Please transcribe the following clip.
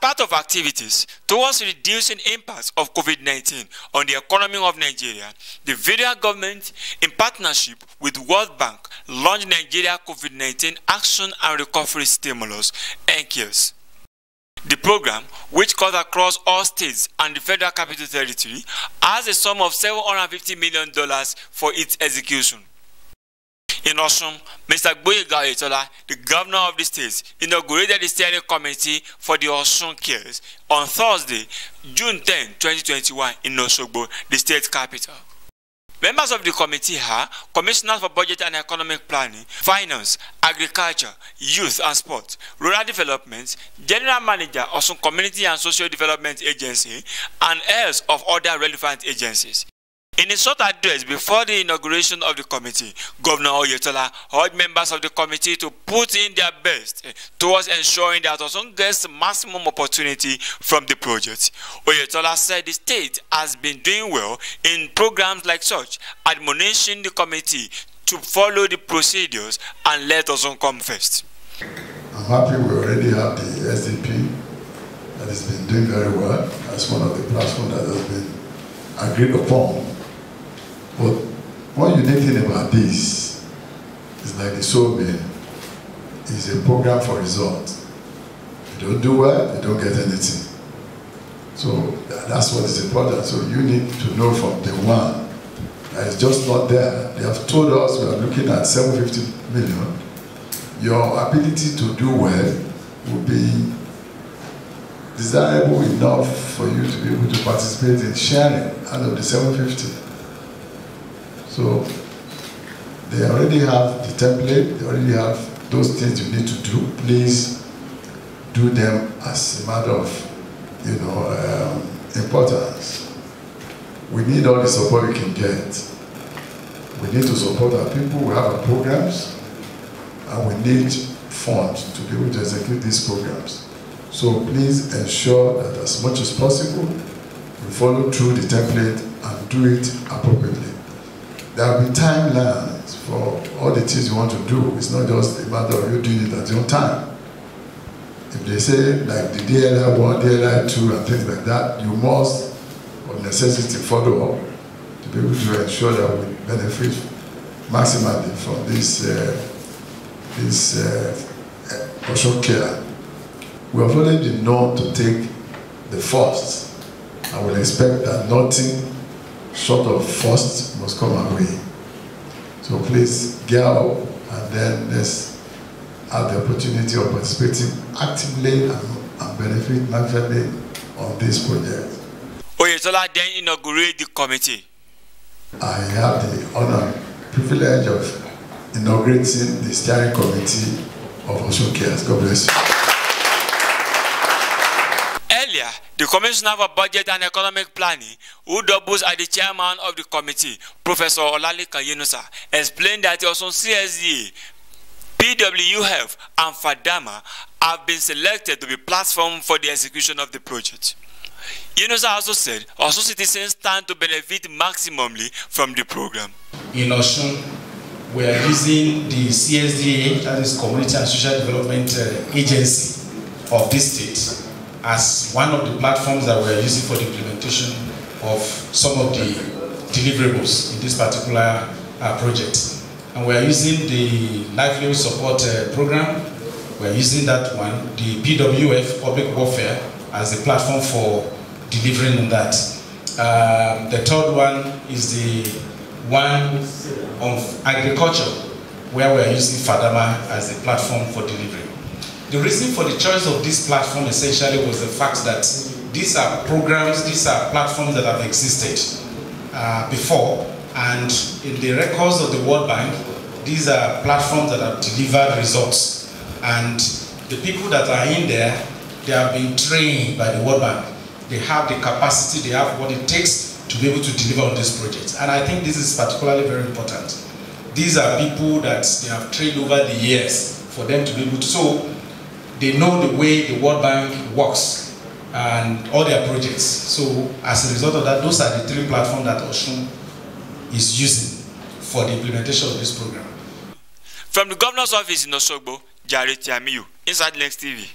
part of activities towards reducing impacts of COVID-19 on the economy of Nigeria, the federal government, in partnership with World Bank, launched Nigeria COVID-19 Action and Recovery Stimulus, NCARES. The program, which cuts across all states and the Federal Capital Territory, has a sum of $750 million for its execution. In Osun, Mr. Gboyega Oyetola, the governor of the state, inaugurated the steering committee for the Osun CARES on Thursday, June 10, 2021 in Osogbo, the state capital. Members of the committee are Commissioners for Budget and Economic Planning, Finance, Agriculture, Youth and Sport, Rural Development, General Manager, Osun Community and Social Development Agency, and heirs of other relevant agencies. In a short address before the inauguration of the committee, Governor Oyetola urged members of the committee to put in their best towards ensuring that Osun gets maximum opportunity from the project. Oyetola said the state has been doing well in programs like such, admonishing the committee to follow the procedures and let Osun come first. I'm happy we already have the SDP that has been doing very well. That's one of the platforms that has been agreed upon. But one unique thing about this is like the SOBE is a program for results. If you don't do well, you don't get anything. So that's what is important. So you need to know from day one that it's just not there. They have told us we are looking at 750 million. Your ability to do well will be desirable enough for you to be able to participate in sharing out of the 750. So they already have the template, they already have those things you need to do. Please do them as a matter of, importance. We need all the support we can get. We need to support our people, we have our programs, and we need funds to be able to execute these programs. So please ensure that as much as possible, we follow through the template and do it appropriately. There will be timelines for all the things you want to do. It's not just a matter of you doing it at your time. If they say like the DLI 1, DLI 2 and things like that, you must, of necessity, follow up to be able to ensure that we benefit maximally from this Osun care. We have already been known to take the first, and will expect that nothing short of first must come our way. So please gear up and then let's have the opportunity of participating actively and benefit maximally on this project. Oyetola then inaugurated the committee. I have the honor, privilege of inaugurating the steering committee of Osun CARES. God bless you. Earlier, the Commissioner for Budget and Economic Planning, who doubles as the chairman of the committee, Professor Olalekan Yunusa, explained that Osun CSDA, PWF, and FADAMA have been selected to be platform for the execution of the project. Yunusa also said Osun citizens stand to benefit maximally from the program. In Osun, we are using the CSDA, that is Community and Social Development Agency of this state, as one of the platforms that we are using for the implementation of some of the deliverables in this particular project. And we are using the livelihood support program, we are using that one, the PWF, Public Warfare, as the platform for delivering on that. The third one is the one of agriculture, where we are using FADAMA as the platform for delivery. The reason for the choice of this platform essentially was the fact that these are programs, these are platforms that have existed before, and in the records of the World Bank, these are platforms that have delivered results. And the people that are in there, they have been trained by the World Bank. They have the capacity, they have what it takes to be able to deliver on this project. And I think this is particularly very important. These are people that they have trained over the years for them to be able to, so they know the way the World Bank works and all their projects. So as a result of that, those are the three platforms that Osun is using for the implementation of this program. From the governor's office in Osogbo, Jared Tiamiyu, Inside Links TV.